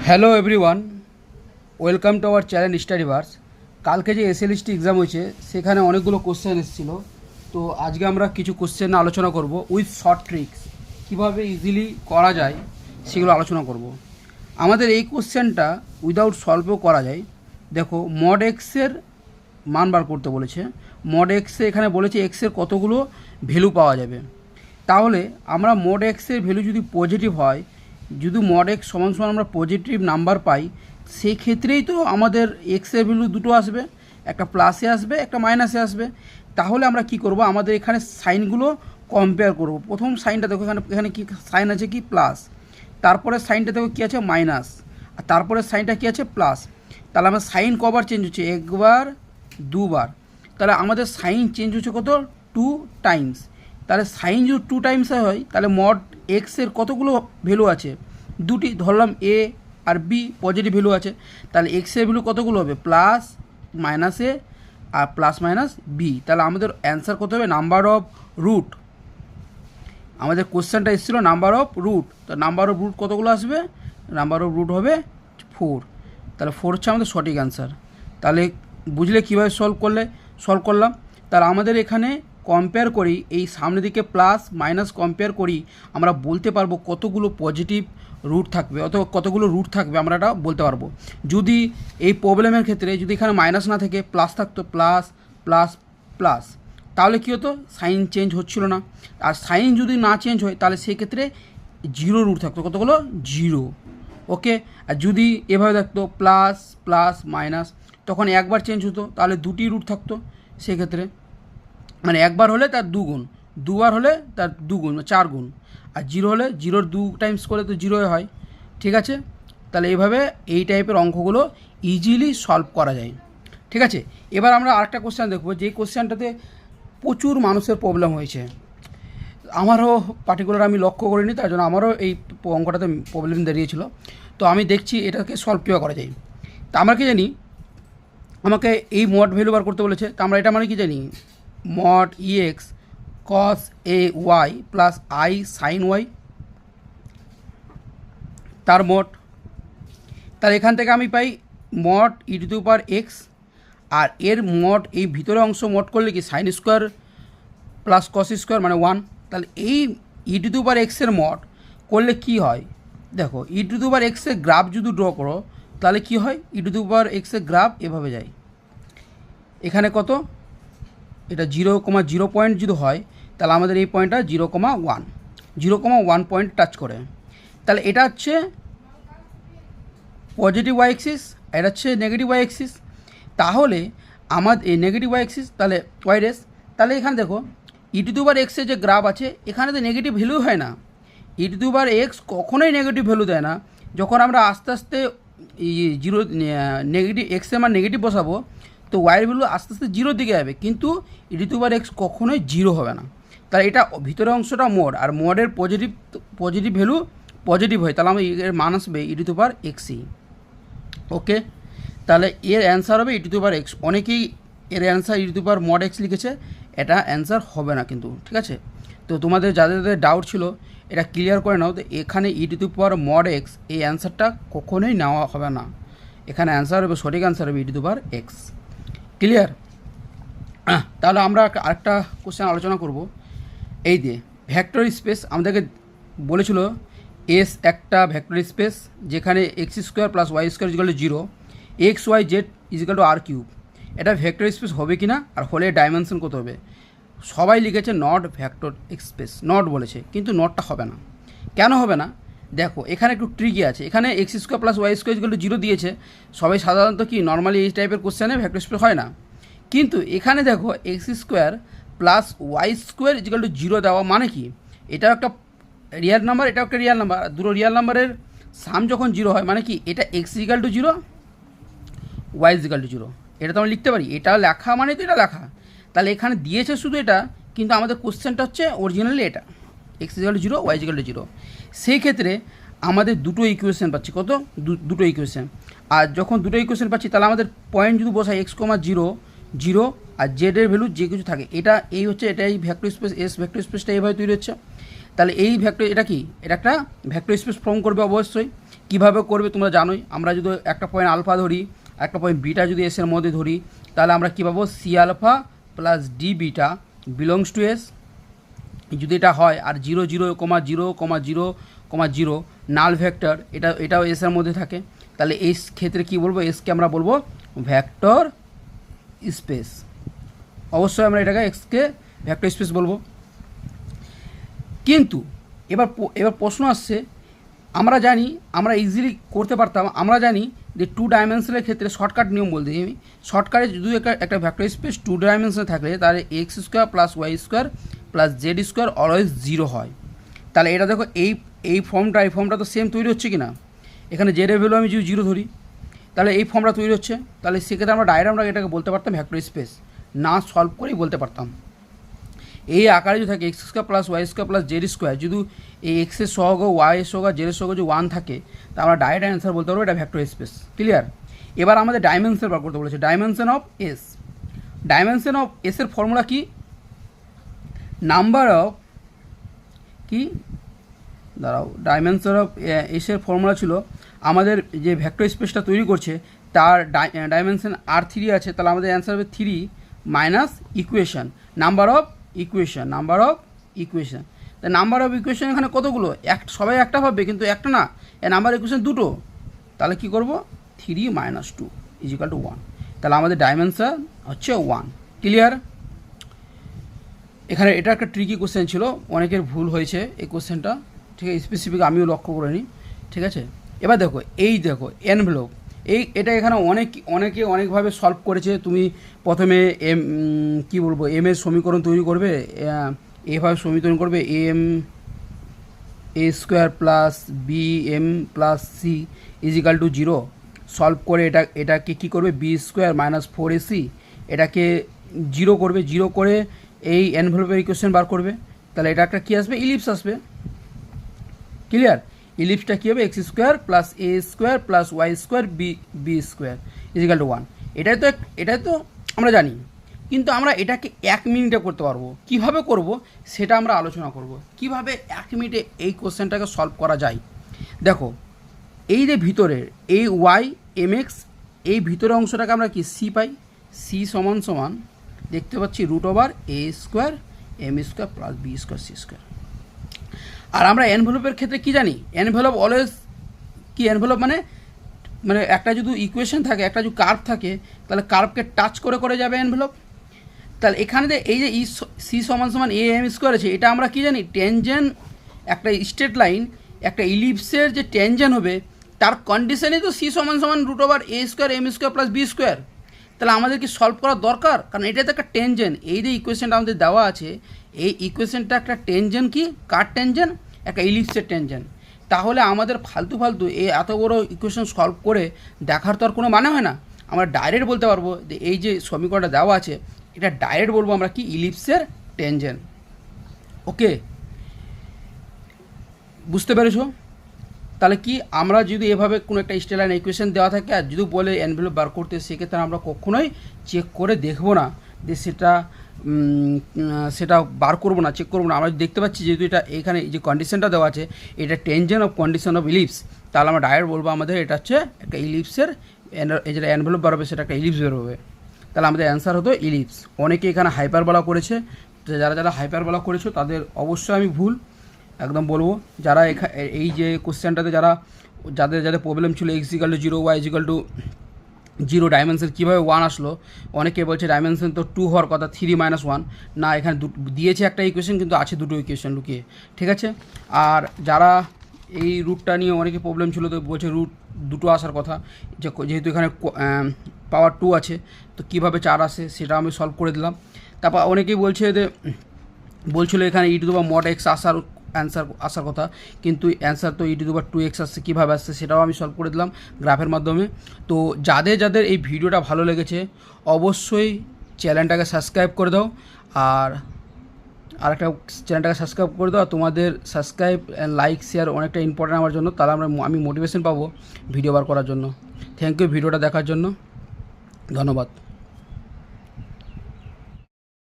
Hello everyone, welcome to our channel Studyverse. কালকে যে SLST exam হয়েছে সেখানে অনেকগুলো কোশ্চেন এসেছিলো। তো আজকে আমরা কিছু কোশ্চেন আলোচনা করব উইথ শর্ট ট্রিক্স, কীভাবে ইজিলি করা যায় সেগুলো আলোচনা করব। আমাদের এই কোশ্চেনটা উইদাউট সলভও করা যায়। দেখো, মড এক্সের মান বার করতে বলেছে। মড এক্সে এখানে বলেছে এক্সের কতগুলো ভ্যালু পাওয়া যাবে। তাহলে আমরা মড এক্সের ভ্যালু যদি পজিটিভ হয়, যদি মড এক্স সমান সমান আমরা পজিটিভ নাম্বার পাই, সেই ক্ষেত্রেই তো আমাদের এক্সের ভ্যালু দুটো আসবে, একটা প্লাসে আসবে, একটা মাইনাসে আসবে। তাহলে আমরা কি করব, আমাদের এখানে সাইনগুলো কম্পেয়ার করব। প্রথম সাইনটা দেখো, এখানে কি সাইন আছে, কি প্লাস, তারপরে সাইনটা দেখো কী আছে, মাইনাস, আর তারপরে সাইনটা কী আছে, প্লাস। তাহলে আমার সাইন কবার চেঞ্জ হচ্ছে, একবার দুবার। তাহলে আমাদের সাইন চেঞ্জ হচ্ছে কত, 2 টাইমস। তাহলে সাইন যদি 2 টাইমস হয়, তাহলে মড এক্সের কতগুলো ভ্যালু আছে, দুটি ধরলাম, এ আর বি পজিটিভ ভ্যালু আছে। তাহলে এক্সের ভ্যালু কতগুলো হবে, প্লাস মাইনাস এ আর প্লাস মাইনাস বি। তাহলে আমাদের অ্যান্সার কত হবে, নাম্বার অফ রুট। আমাদের কোশ্চেনটা এসেছিলো নাম্বার অফ রুট, তো নাম্বার অফ রুট কতগুলো আসবে, নাম্বার অফ রুট হবে 4। তাহলে 4 হচ্ছে আমাদের সঠিক অ্যান্সার। তাহলে বুঝলে কীভাবে সলভ করলাম। তাহলে আমাদের এখানে কম্পেয়ার করি, এই সামনের দিকে প্লাস মাইনাস কম্পেয়ার করি, আমরা বলতে পারবো কতগুলো পজিটিভ রুট থাকবে, অথবা কতগুলো রুট থাকবে আমরা এটা বলতে পারবো। যদি এই প্রবলেমের ক্ষেত্রে যদি এখানে মাইনাস না থেকে প্লাস থাকতো, প্লাস প্লাস প্লাস, তাহলে কী হতো, সাইন চেঞ্জ হচ্ছিল না। আর সাইন যদি না চেঞ্জ হয়, তাহলে সেক্ষেত্রে জিরো রুট থাকতো, কতগুলো, জিরো। ওকে। আর যদি এভাবে থাকতো প্লাস প্লাস মাইনাস, তখন একবার চেঞ্জ হতো, তাহলে দুটি রুট থাকতো সেক্ষেত্রে। মানে একবার হলে তার দুগুণ, দুবার হলে তার দুগুণ, 4 গুণ। আর জিরো হলে জিরোর 2 টাইমস করলে তো জিরোই হয়। ঠিক আছে। তাহলে এইভাবে এই টাইপের অঙ্কগুলো ইজিলি সলভ করা যায়। ঠিক আছে। এবার আমরা আরেকটা কোশ্চেন দেখব, যে কোশ্চেনটাতে প্রচুর মানুষের প্রবলেম হয়েছে। আমারও পার্টিকুলার আমি লক্ষ্য করিনি, তার জন্য আমারও এই অঙ্কটাতে প্রবলেম দাঁড়িয়েছিল। তো আমি দেখছি এটাকে সলভ কীভাবে করা যায়। তা আমরা কি জানি, আমাকে এই মড ভ্যালু বার করতে বলেছে। তা আমরা এটা মানে কি জানি, mod e x cos a y plus i sine y, তার মড। তাহলে এখান থেকে আমি পাই mod e to the power x, আর এর মড এই ভিতরে অংশ মড করলে কি sine square plus cos square মানে 1। তাহলে এই ই টু দি পাওয়ার এক্সের মড করলে কি হয়, দেখো ই টু দি পাওয়ার এক্সের গ্রাফ যদি ড্র করো, তাহলে কি হয়, ই টু দি পাওয়ার এক্সের গ্রাফ এভাবে যায়। এখানে কত, এটা 0,0 পয়েন্ট যদি হয়, তাহলে আমাদের এই পয়েন্টটা 0,1, 0,1 পয়েন্ট টাচ করে। তাহলে এটা হচ্ছে পজিটিভ ওয়াই এক্সিস, এটা হচ্ছে নেগেটিভ ওয়াই এক্সিস। তাহলে আমাদের এই নেগেটিভ ওয়াই এক্সিস, তাহলে ওয়াই রেস। তাহলে এখানে দেখো ই টু দি পাওয়ার এক্সের যে গ্রাফ আছে, এখানে তো নেগেটিভ ভ্যালু হয় না। ই টু দি পাওয়ার এক্স কখনোই নেগেটিভ ভ্যালু দেয় না। যখন আমরা আস্তে আস্তে জিরো নেগেটিভ এক্সের মান নেগেটিভ বসাবো, তো ওয়াইয়ের ভ্যালু আস্তে আস্তে জিরোর দিকে যাবে, কিন্তু ই টু দি পাওয়ার এক্স কখনোই জিরো হবে না। তাহলে এটা ভিতরের অংশটা মোড, আর মোডের পজিটিভ ভ্যালু পজিটিভ হয়, তাহলে আমার এর মান আসবে ই টু দি পাওয়ার এক্সই। ওকে। তাহলে এর অ্যান্সার হবে e to the power x. অনেকেই এর answer E to the power mod x লিখেছে, এটা অ্যান্সার হবে না কিন্তু। ঠিক আছে। তো তোমাদের যাদের ডাউট ছিল, এটা ক্লিয়ার করে নাও। তো এখানে e to the power mod x এই অ্যান্সারটা কখনোই নেওয়া হবে না। এখানে অ্যান্সার হবে, সঠিক অ্যান্সার হবে e to the power x. Clear. তাহলে আমরা আরেকটা কোশ্চেন আলোচনা করব। এই যে ভেক্টর স্পেস আমাদেরকে বলেছিল, এস একটা ভেক্টর স্পেস যেখানে x square plus y square equal to 0, x y z equal to r cube. এটা ভেক্টর স্পেস হবে কি না, আর হলে ডাইমেনশন কত হবে। সবাই লিখেছে নট ভেক্টর স্পেস, নট বলেছে, কিন্তু নটটা হবে না। কেন হবে না, দেখো এখানে একটু ট্রিকি আছে। এখানে x square plus y square equal to 0 দিয়েছে। সবাই সাধারণত কি নর্মালি এই টাইপের কোশ্চেনে ভেক্টর স্পেস হয় না। কিন্তু এখানে দেখো x square plus y square equal to 0 দেওয়া মানে কি, এটা একটা রিয়াল নাম্বার, এটাও একটা রিয়াল নাম্বার। দুটো রিয়াল নাম্বারের সাম যখন 0 হয়, মানে কি এটা x equal to 0, y equal to 0। এটা তো আমরা লিখতে পারি, এটা লেখা মানে তো এটা লেখা। তাহলে এখানে দিয়েছে শুধু এটা, কিন্তু আমাদের কোশ্চেনটা হচ্ছে অরিজিনালি এটা x equal to 0, y equal to 0। সেই ক্ষেত্রে আমাদের দুটো ইকুয়েশন পাচ্ছি, কত, দুটো ইকুয়েশন। আর যখন দুটো ইকুয়েশন পাচ্ছি, তাহলে আমাদের পয়েন্ট যদি বসাই এক্স কমা 0, 0, আর জেডের ভ্যালু যে কিছু থাকে, এটা এই হচ্ছে, এটা এই ভেক্টর স্পেস এস ভেক্টর স্পেসটা এইভাবে তৈরি হচ্ছে। তাহলে এই ভেক্টর, এটা কি, এটা একটা ভেক্টর স্পেস ফর্ম করবে অবশ্যই। কিভাবে করবে তোমরা জানোই। আমরা যদি একটা পয়েন্ট আলফা ধরি, একটা পয়েন্ট বিটা যদি এসের মধ্যে ধরি, তাহলে আমরা কী পাবো, c alpha plus d beta belongs to s. যদি এটা হয় আর 0 0 0 0 0 নাল ভেক্টর, এটাও এসের মধ্যে থাকে, তাহলে এই ক্ষেত্রে কী বলবো, এসকে আমরা বলবো ভেক্টর স্পেস। অবশ্যই আমরা এটাকে এক্সকে ভেক্টর স্পেস বলবো। কিন্তু এবার প্রশ্ন আসছে, আমরা জানি, আমরা ইজিলি করতে পারতাম, আমরা জানি যে 2 ডাইমেনশনের ক্ষেত্রে শর্টকাট নিয়ম বলতে আমি, শর্টকাটে যদি একটা ভেক্টর স্পেস 2 ডাইমেনশনে থাকলে তাহলে x square plus y square plus z square always 0 হয়। তাহলে এটা দেখো এই ফর্মটা তো সেম তৈরি হচ্ছে কি না, এখানে জেডের ভ্যালু আমি যদি 0 ধরি, তাহলে এই ফর্মটা তৈরি হচ্ছে। তাহলে সেক্ষেত্রে আমরা ডাইরেক্ট এটাকে বলতে পারতাম ভেক্টর স্পেস, না সলভ করেই বলতে পারতাম। এই আকারে যদি থাকে x square plus y square plus z square, যদি এই এক্সের সহগ ওয়াইয়ের সহগ আর জেডের সহগ যদি 1 থাকে, তা আমরা ডাইরেক্ট অ্যান্সার বলতে পারবো এটা ভেক্টর স্পেস। ক্লিয়ার? এবার আমাদের ডাইমেনশন বার করতে বলেছে, dimension of S. Dimension of এসের ফর্মুলা কি, নাম্বার অফ কি, দাঁড়াও, ডাইমেনশন অফ এসের ফর্মুলা ছিল আমাদের যে ভেক্টর স্পেসটা তৈরি করছে তার ডাইমেনশন R3 আছে, তাহলে আমাদের অ্যান্সার হবে 3 minus equation number of equation, number of equation. তা নাম্বার অফ ইকুয়েশন এখানে কতগুলো, সবাই একটা ভাববে, কিন্তু একটা না, এ নাম্বার ইকুয়েশন দুটো। তাহলে কি করব, 3 মাইনাস 2 ইজিক্যাল টু 1। তাহলে আমাদের ডাইমেনশন হচ্ছে 1। ক্লিয়ার? এখানে এটা একটা ট্রিকি কোশ্চেন ছিল, অনেকের ভুল হয়েছে এই কোশ্চেনটা, ঠিক আছে, স্পেসিফিক আমিও লক্ষ্য করে নিই। ঠিক আছে, এবার দেখো এনভেলপ, এটা এখানে অনেকে অনেকভাবে সলভ করেছে। তুমি প্রথমে কি বলবো, এম এর সমীকরণ তৈরি করবে, এভাবে সমীকরণ করবে, a square plus b m plus c equal to 0, solve করে এটাকে কী করবে, বি স্কোয়ার মাইনাস 4ac, এটাকে 0 করবে, 0 করে এই এনভেলপের ইকুয়েশন বার করবে। তাহলে এটা একটা কী আসবে, ইলিপস আসবে। ক্লিয়ার? ইলিপসটা কী হবে, x square plus a square plus y square b square equal to 1। এটাই তো আমরা জানি, কিন্তু আমরা এটাকে 1 মিনিটে করতে পারবো। কিভাবে করব সেটা আমরা আলোচনা করব, কিভাবে 1 মিনিটে এই কোশ্চেনটাকে সলভ করা যায়। দেখো, এই যে ভিতরের এই ওয়াই এম এক্স, এই ভিতরের অংশটাকে আমরা কি সি পাই, সি সমান সমান দেখতে পাচ্ছি √over a square m square plus b square c square. আর আমরা এনভেলপের ক্ষেত্রে কি জানি, এনভেলপ অলওয়েজ কি, এনভেলপ মানে একটা যদি ইকুয়েশন থাকে, একটা যদি কার্ভ থাকে, তাহলে কার্ভকে টাচ করে যাবে এনভেলপ। তাহলে এখানে এই যে সি সমান সমান এ এম স্কোয়ার আছে, এটা আমরা কি জানি, টেনজেন, একটা স্ট্রেট লাইন, একটা ইলিপসের যে টেনজেন হবে তার কন্ডিশনেই তো সি সমান সমান √over a square m square plus b square. তাহলে আমাদের কি সলভ করার দরকার, কারণ এটা তো একটা টেনজেন। এই যে ইকুয়েশনটা আমাদের দেওয়া আছে, এই ইকুয়েশনটা একটা টেনজেন, কি কার টেনজেন, একটা ইলিপসের টেনজেন। তাহলে আমাদের ফালতু এই এত বড় ইকুয়েশন সলভ করে দেখার তো আর কোনো মানে হয় না। আমরা ডাইরেক্ট বলতে পারবো যে এই যে সমীকরণটা দেওয়া আছে, এটা ডাইরেক্ট বলবো আমরা কি, ইলিপসের টেনজেন। ওকে, বুঝতে পেরেছো? তাহলে কি, আমরা যদি এভাবে কোনো একটা স্ট্রেট লাইন ইকুয়েশন দেওয়া থাকে আর যদি বলে এনভেলপ বার করতে, সেক্ষেত্রে আমরা কখনোই চেক করে দেখবো না যে সেটা বার করবো না, চেক করবো না। আমরা দেখতে পাচ্ছি যেহেতু এটা এখানে যে কন্ডিশনটা দেওয়া আছে, এটা টেনজেন অফ কন্ডিশন অফ ইলিপস, তাহলে আমরা ডাইরেক্ট বলবো আমাদের এটা হচ্ছে একটা ইলিপসের, এই যেটা এনভেলপ বার হবে সেটা একটা ইলিপস বেরোবে। তাহলে আমাদের অ্যান্সার হতো ইলিপস। অনেকে এখানে হাইপারবোলা করেছে, যারা হাইপারবোলা করেছো তাদের অবশ্যই আমি ভুল একদম বলবো। যারা এই যে কোশ্চেনটাতে যাদের প্রবলেম ছিল x equal to 0 y equal to 0 dimension কীভাবে 1 আসলো, অনেকে বলছে ডাইমেনশন তো 2 হওয়ার কথা, 3 মাইনাস 1 না, এখানে দিয়েছে একটা ইকুয়েশন কিন্তু আছে দুটো ইকুয়েশন লুকিয়ে। ঠিক আছে, আর যারা এই রুটটা নিয়ে অনেকে প্রবলেম ছিল, তো বলছে রুট দুটো আসার কথা, যেহেতু এখানে পাওয়ার 2 আছে, তো কীভাবে 4 আসে সেটা আমি সলভ করে দিলাম। তারপর অনেকেই বলছিল এখানে e⁻mod x আসার কথা, কিন্তু অ্যান্সার তো e⁻2x আসছে, কীভাবে আসছে সেটাও আমি সলভ করে দিলাম গ্রাফের মাধ্যমে। তো যাদের এই ভিডিওটা ভালো লেগেছে অবশ্যই চ্যানেলটাকে সাবস্ক্রাইব করে দাও, আর একটা চ্যানেলটাকে সাবস্ক্রাইব করে দাও। তোমাদের সাবস্ক্রাইব অ্যান্ড লাইক শেয়ার অনেকটা ইম্পর্টেন্ট আমার জন্য, তাহলে আমি মোটিভেশন পাবো ভিডিও বার করার জন্য। থ্যাংক ইউ ভিডিওটা দেখার জন্য, ধন্যবাদ।